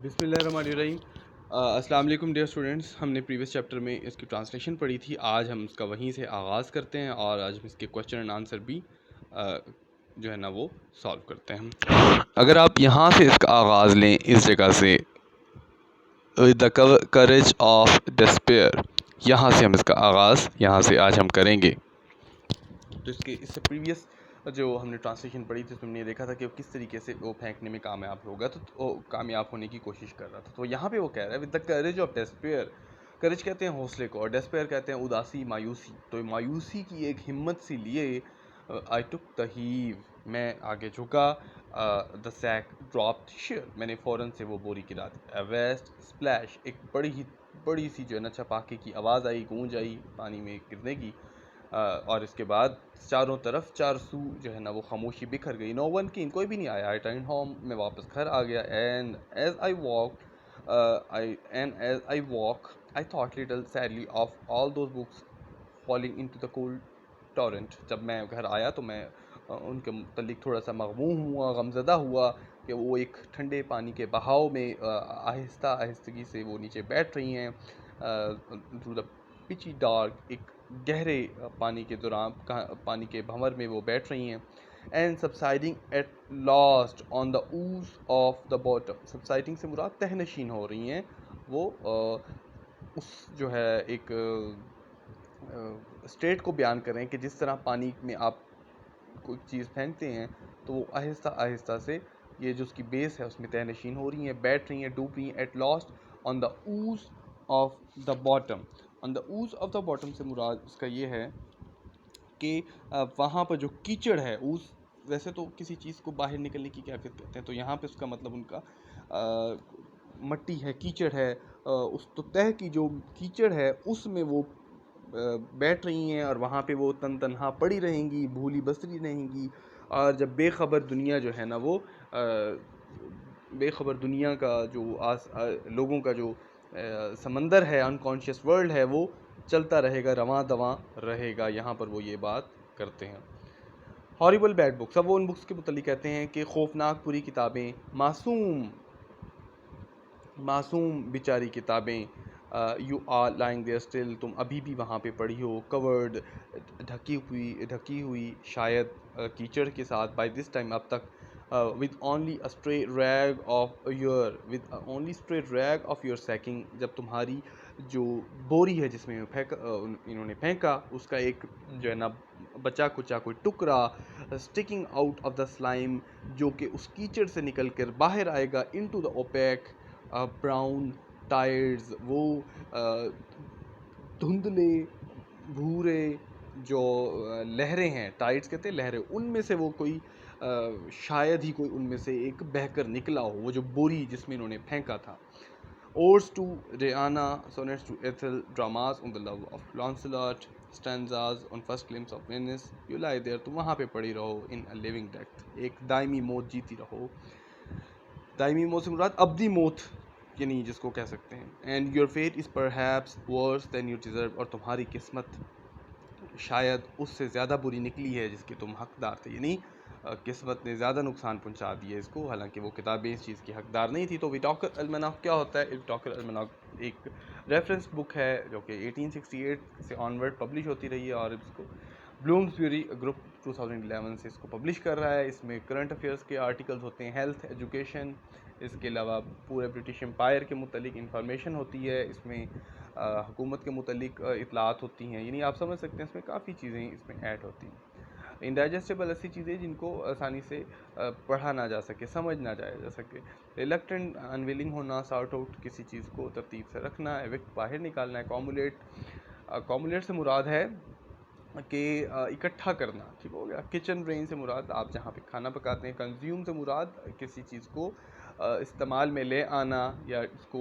बिस्मिल्लाहिर्रहमानिर्रहीम। अस्सलाम वालेकुम डियर स्टूडेंट्स। हमने प्रीवियस चैप्टर में इसकी ट्रांसलेशन पढ़ी थी। आज हम इसका वहीं से आगाज़ करते हैं और आज हम इसके क्वेश्चन एंड आंसर भी जो है ना वो सॉल्व करते हैं। अगर आप यहाँ से इसका आगाज़ लें इस जगह से, द करेज ऑफ डिस्पेयर, यहाँ से हम इसका आगाज़ यहाँ से आज हम करेंगे। तो इससे प्रीवियस जो हमने ट्रांसलेशन पढ़ी थी उसमें हमने देखा था कि वो किस तरीके से वो फेंकने में कामयाब होगा, तो वो कामयाब होने की कोशिश कर रहा था। तो यहाँ पे वो कह रहा है with the courage of despair. Courage कहते हैं हौसले को और डेस्पेयर कहते हैं उदासी, मायूसी। तो मायूसी की एक हिम्मत सी लिए आई टुक द हीव, मैं आगे झुका, द सैक ड्रॉप्ड शेयर, मैंने फ़ौरन से वो बोरी गिरा दी। अ वेस्ट स्प्लैश, एक बड़ी सी जो है ना छपाके की आवाज़ आई, गूंज आई पानी में गिरने की। और इसके बाद चारों तरफ चार सू जो है ना वो खामोशी बिखर गई। नो वन केम, कोई भी नहीं आया। आई टर्न होम, मैं वापस घर आ गया। And as I walk I thought little sadly of all those books falling into the cold torrent. जब मैं घर आया तो मैं उनके मुतल्लिक थोड़ा सा मगमूम हुआ, गमज़दा हुआ कि वो एक ठंडे पानी के बहाव में आहिस्ता आहिस्तगी से वो नीचे बैठ रही हैं थ्रू द पिची डार्क, एक गहरे पानी के दौरान पानी के भंवर में वो बैठ रही हैं। And subsiding at last on the Uz of the bottom, subsiding से मुराद तहनशीन हो रही हैं वो उस जो है एक स्टेट को बयान कर रहे हैं कि जिस तरह पानी में आप कोई चीज़ फेंकते हैं तो वो आहिस्ता आहिस्ता से ये जो उसकी बेस है उसमें तहनशीन हो रही हैं, बैठ रही हैं, डूब रही हैं। At last on the Uz of the bottom, on the Uz of the bottom से मुराद इसका ये है कि वहाँ पर जो कीचड़ है, ऊज वैसे तो किसी चीज़ को बाहर निकलने की कैफियत कहते हैं, तो यहाँ पे उसका मतलब उनका मट्टी है, कीचड़ है, उस तो तह की जो कीचड़ है उसमें वो बैठ रही हैं और वहाँ पे वो तन्हा पड़ी रहेंगी, भूली बसरी रहेंगी। और जब बेखबर दुनिया जो है ना वो बेखबर दुनिया का जो लोगों का जो समंदर है, अनकॉन्शियस वर्ल्ड है, वो चलता रहेगा, रवां दवां रहेगा। यहाँ पर वो ये बात करते हैं। हॉरिबल बैड बुक्स, अब वो उन बुक्स के मुतल्लिक़ कहते हैं कि खौफनाक बुरी किताबें, मासूम बेचारी किताबें। You are lying there still, तुम अभी भी वहाँ पे पड़ी हो। कवर्ड, ढकी हुई शायद कीचड़ के साथ। बाय दिस टाइम, अब तक। With only a stray rag of your, with only stray rag of your sacking, जब तुम्हारी जो बोरी है जिसमें इन्होंने फेंका उसका एक जो है ना बचा कुचा कोई टुकड़ा, sticking out of the slime, जो कि उस कीचड़ से निकल कर बाहर आएगा, into the OPEC brown tyres, वो धुंधले भूरे जो लहरें हैं, टाइड्स कहते हैं लहरें, उनमें से वो कोई शायद ही कोई उनमें से एक बहकर निकला हो, वो जो बोरी जिसमें इन्होंने फेंका था। Odes to Reanna, sonnets to Ethel, dramas on the love of Lancelot, stanzas on first glimpse of Venice, you lie there, तुम वहाँ पे पड़ी रहो, इन अ लिविंग डेथ, एक दायमी मौत जीती रहो। दायमी मौत से मुराद अब्दी मौत यानी जिसको कह सकते हैं। And your fate is perhaps worse than you deserve, और तुम्हारी किस्मत शायद उससे ज़्यादा बुरी निकली है जिसके तुम हकदार थे, यानी किस्मत ने ज़्यादा नुकसान पहुंचा दिया इसको, हालांकि वो किताबें इस चीज़ की हकदार नहीं थी। तो विटाकर अलमनाक क्या होता है? विटाकर अलमनाक एक रेफरेंस बुक है जो कि 1868 से ऑनवर्ड पब्लिश होती रही है और इसको ब्लूम्सब्यूरी ग्रुप 2011 से इसको पब्लिश कर रहा है। इसमें करंट अफेयर्स के आर्टिकल्स होते हैं, हेल्थ, एजुकेशन, इसके अलावा पूरे ब्रिटिश एम्पायर के मुतलिक इंफॉर्मेशन होती है, इसमें हुकूमत के मुतलिक इतलात होती हैं, यानी आप समझ सकते हैं इसमें काफ़ी चीज़ें इसमें ऐड होती हैं। इंडाइजेस्टेबल ऐसी चीज़ें जिनको आसानी से पढ़ा ना जा सके, समझ ना जाया जा सके। रिलक्टेंट, अनविलिंग होना, सॉर्ट आउट, किसी चीज़ को तरतीब से रखना, एविक्ट, बाहर निकालना। कॉमुलेट से मुराद है कि इकट्ठा करना, ठीक हो गया। किचन रेंज से मुराद आप जहाँ पे खाना पकाते हैं। कंज्यूम से मुराद किसी चीज़ को इस्तेमाल में ले आना या इसको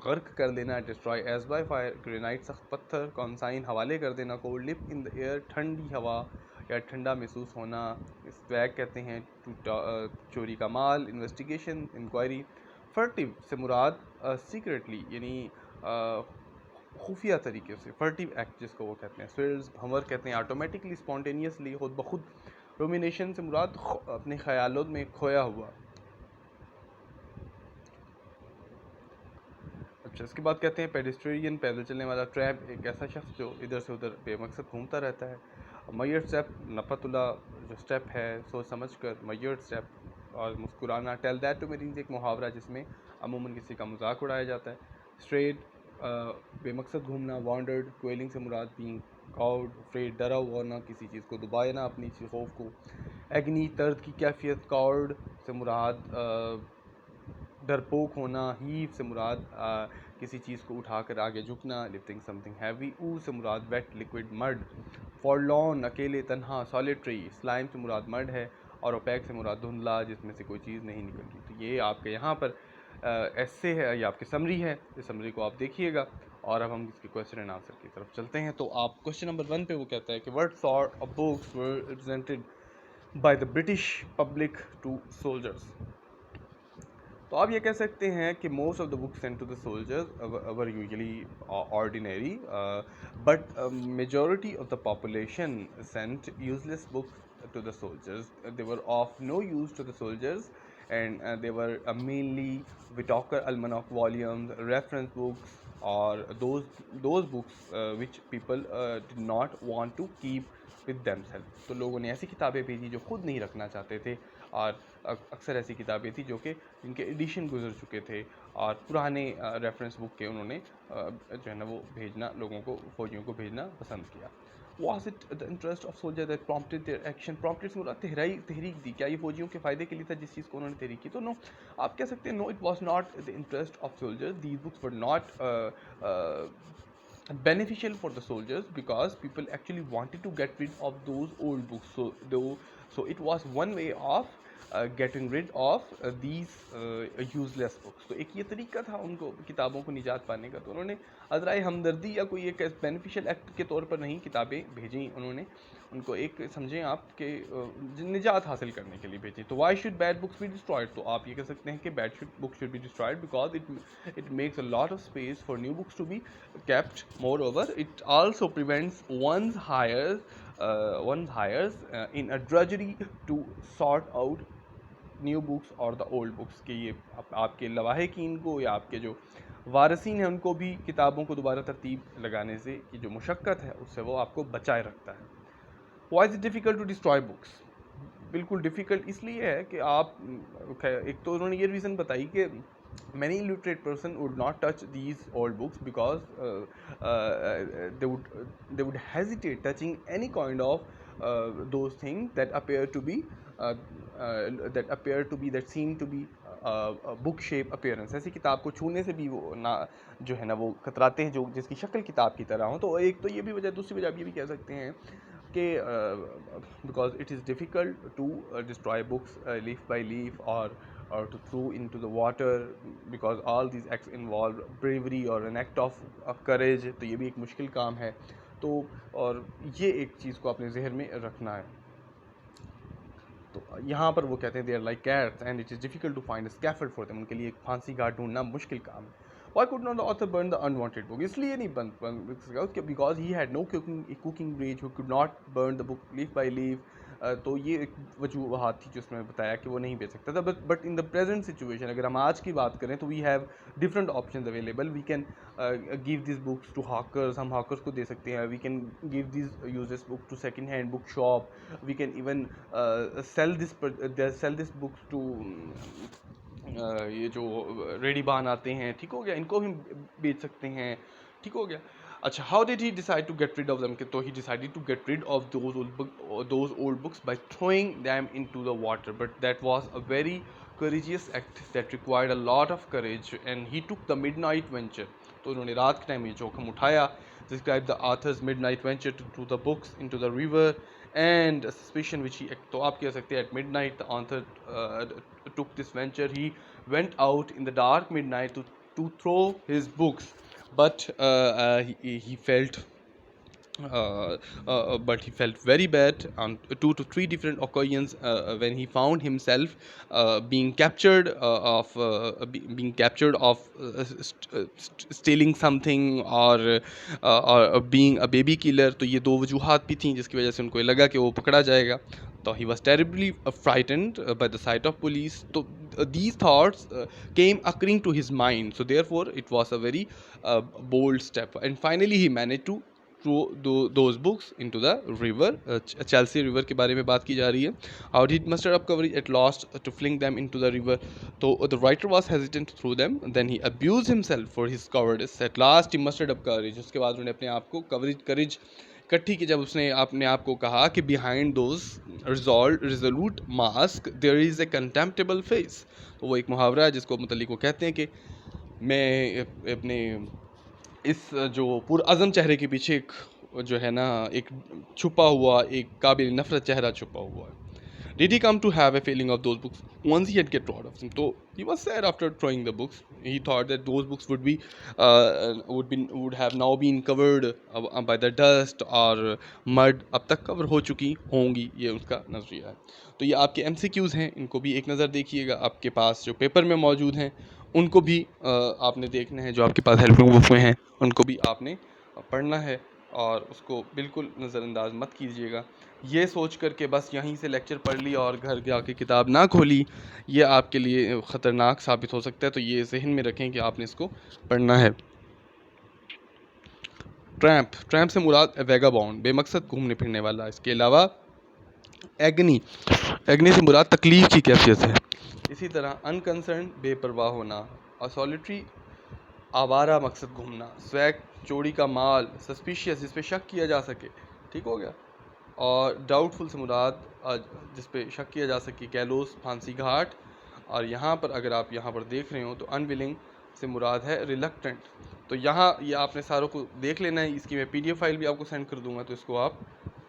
गर्क कर देना। Destroy as by fire, granite, सख्त पत्थर। कॉन्साइन, हवाले कर देना। Cold lip in the air, ठंडी हवा या ठंडा महसूस होना। स्वैग कहते हैं चोरी का माल। Investigation, inquiry. फर्टिव से मुराद सीक्रेटली यानी खुफिया तरीके से, फर्टिव एक्ट जिसको वो कहते हैं। स्विल्स, भंवर कहते हैं ऑटोमेटिकली, स्पॉन्टेनियसली, खुद ब खुद। रोमिनेशन से मुराद अपने ख्यालों में खोया हुआ। अच्छा, इसके बाद कहते हैं पेडेस्ट्रियन, पैदल चलने वाला, ट्रैप एक ऐसा शख्स जो इधर से उधर बेमकसद घूमता रहता है, मयर स्टेप नपतुला जो स्टेप है सोच समझ कर, मयर स्टेप और मुस्कुराना, टेल दैट टू मीनिंग एक मुहावरा जिसमें अमूमन किसी का मजाक उड़ाया जाता है, स्ट्रेट बेमकसद घूमना, वॉन्डर्ड क्वेलिंग से मुराद बीइंग काउड, फ्रेड डरा हुआ ना, किसी चीज़ को दबाए ना अपनी खौफ को, एग्नी दर्द की कैफियत, काउड से मुराद डरपोक होना, हीव से मुराद किसी चीज़ को उठाकर आगे झुकना, लिफ्टिंग समथिंग हैवी, ऊ से मुराद वेट लिक्विड मड, फॉरलॉन अकेले तन्हा, सॉलिटरी, स्लाइम से मुराद मड है, और ओपैक से मुराद धुंधला जिसमें से कोई चीज़ नहीं निकल रही। तो ये आपके यहाँ पर ऐसे है, ये आपकी समरी है, इस समरी को आप देखिएगा और अब हम इसके क्वेश्चन एंड आंसर की तरफ चलते हैं। तो आप क्वेश्चन नंबर 1 पे वो कहता है कि what sort of books were presented by the British public to soldiers. तो आप ये कह सकते हैं कि most of the books sent to the soldiers were usually ordinary, but majority of the population sent useless books to the soldiers. They were of no use to the soldiers, and they were mainly Whitaker Almanac volumes, reference books, or those books which people did not want to keep with themselves. तो लोगों ने ऐसी किताबें भेजी जो खुद नहीं रखना चाहते थे, और अक्सर ऐसी किताबें थी जो कि जिनके एडिशन गुजर चुके थे, और पुराने रेफरेंस बुक के उन्होंने जो है ना वो भेजना, लोगों को, फौजियों को भेजना पसंद किया। Was it the interest of soldier that prompted their action? Prompted से मुराद तहरीक दी, क्या ये फौजियों के फ़ायदे के लिए था जिस चीज़ को उन्होंने तहरीक की? तो नो, आप कह सकते हैं no, it was not the interest of soldiers. These books were not beneficial for the soldiers because people actually wanted to get rid of those old books. So it was one way of getting rid of these useless books. तो एक ये तरीका था उनको किताबों को निजात पाने का। तो उन्होंने अज़राए हमदर्दी या कोई एक बेनिफिशियल एक्ट के तौर पर नहीं किताबें भेजी, उन्होंने उनको एक समझें आप कि निजात हासिल करने के लिए भेजी। तो why should bad books be destroyed? तो आप ये कह सकते हैं कि bad books should be destroyed because it makes a lot of space for new books to be kept. Moreover it also prevents one's hires in a drudgery to sort out new books और the old books के। ये आपके लवाहिकीन को या आपके जो वारसीन हैं उनको भी किताबों को दोबारा तरतीब लगाने से की जो मुशक्क़त है उससे वो आपको बचाए रखता है। Why is it difficult to destroy books? बिल्कुल डिफ़िकल्ट इसलिए है कि आप, एक तो उन्होंने ये रीज़न बताई कि many illiterate person would not touch these old books because they would hesitate touching any kind of those things that seem to be book shape appearance। ऐसी किताब को छूने से भी वो ना जो है ना वो कतराते हैं जो जिसकी शक्ल किताब की तरह हो। तो एक तो ये भी वजह, दूसरी वजह आप ये भी कह सकते हैं कि because it is difficult to destroy books leaf by leaf or to throw into the water because all these acts involve bravery or an act of courage। तो ये भी एक मुश्किल काम है। तो और ये एक चीज़ को अपने जहन में रखना है। तो यहाँ पर वो कहते हैं they are like cats and it is difficult to find a scaffold for them. उनके लिए एक फांसी घाट ढूंढना मुश्किल काम है। Why could not the author burn the unwanted book? इसलिए नहीं बन because he had no cooking range, who could not burn the book leaf by leaf। तो ये एक वजूहत थी जो उसमें बताया कि वो नहीं बेच सकता था। But in the present situation अगर हम आज की बात करें तो we have different options available. We can give this books to hawkers, हम हॉकर्स को दे सकते हैं। वी कैन गिव दिस यूजेस book to second hand book shop. We can even sell this books to ये जो रेडीबान आते हैं, ठीक हो गया, इनको भी बेच सकते हैं, ठीक हो गया। अच्छा, how did he decide to get rid of them? तो he decided to get rid of those old books by throwing them into the water, but that was a very courageous act that required a lot of courage and he took the midnight venture। तो उन्होंने रात के time ये जोखम उठाया। describe the author's midnight venture to throw the books into the river and a suspicion which he, तो आप कह सकते हैं at midnight the author took this venture। he went out in the dark midnight to throw his books, but he felt but he felt very bad on 2 to 3 different occasions when he found himself being captured of stealing something or being a baby killer। तो ये दो वजूहात भी थी जिसकी वजह से उनको लगा कि वो पकड़ा जाएगा। तो he was terribly frightened by the sight of police. So these thoughts came occurring to his mind, so therefore it was a very bold step, and finally he managed to throw those books into the river. Chelsea river के बारे में बात की जा रही है. How did muster up courage at last to fling them into the river? तो the writer was hesitant to throw them, then he abused himself for his cowardice. At last he mustered up courage. उसके बाद उन्होंने अपने आप को करेज इकट्ठी की, जब उसने अपने आप को कहा कि behind those resolute mask there is a contemptible face. तो वो एक मुहावरा है जिसको मुतल्लिक को कहते हैं कि मैं अपने इस जो पुरअज़म चेहरे के पीछे एक जो है ना एक छुपा हुआ एक काबिल नफ़रत चेहरा छुपा हुआ है. Did he come to have a feeling of those books once he had get rid of them? So he was sad after throwing the books. He thought that those books would have now been covered by the dust or mud. अब तक cover हो चुकी होंगी, ये उसका नज़रिया है. तो ये आपके MCQs हैं, इनको भी एक नज़र देखिएगा. आपके पास जो पेपर में मौजूद हैं उनको भी आपने देखना है. जो आपके पास हेल्पिंग बुक में हैं उनको भी आपने पढ़ना है और उसको बिल्कुल नज़रअंदाज मत कीजिएगा. ये सोच कर के बस यहीं से लेक्चर पढ़ लिया और घर जाके किताब ना खोली, ये आपके लिए ख़तरनाक साबित हो सकता है. तो ये जहन में रखें कि आपने इसको पढ़ना है. ट्रैम्प से मुराद वैगाबॉन्ड, बेमकसद घूमने फिरने वाला. इसके अलावा एग्नी से मुराद तकलीफ़ की कैफियत है. इसी तरह अनकंसर्न बेपरवाह होना, और सॉलिटरी आवारा मकसद घूमना. स्वैग चोरी का माल, सस्पिशियस जिस पे शक किया जा सके. ठीक हो गया. और डाउटफुल से मुराद जिस पे शक किया जा सके कैलोस फांसी घाट. और यहाँ पर अगर आप यहाँ पर देख रहे हो तो अनविलिंग से मुराद है रिलक्टेंट. तो यहाँ ये आपने सारों को देख लेना है. इसकी मैं PDF फाइल भी आपको सेंड कर दूँगा, तो इसको आप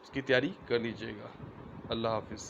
उसकी तैयारी कर लीजिएगा. अल्लाह हाफिज़.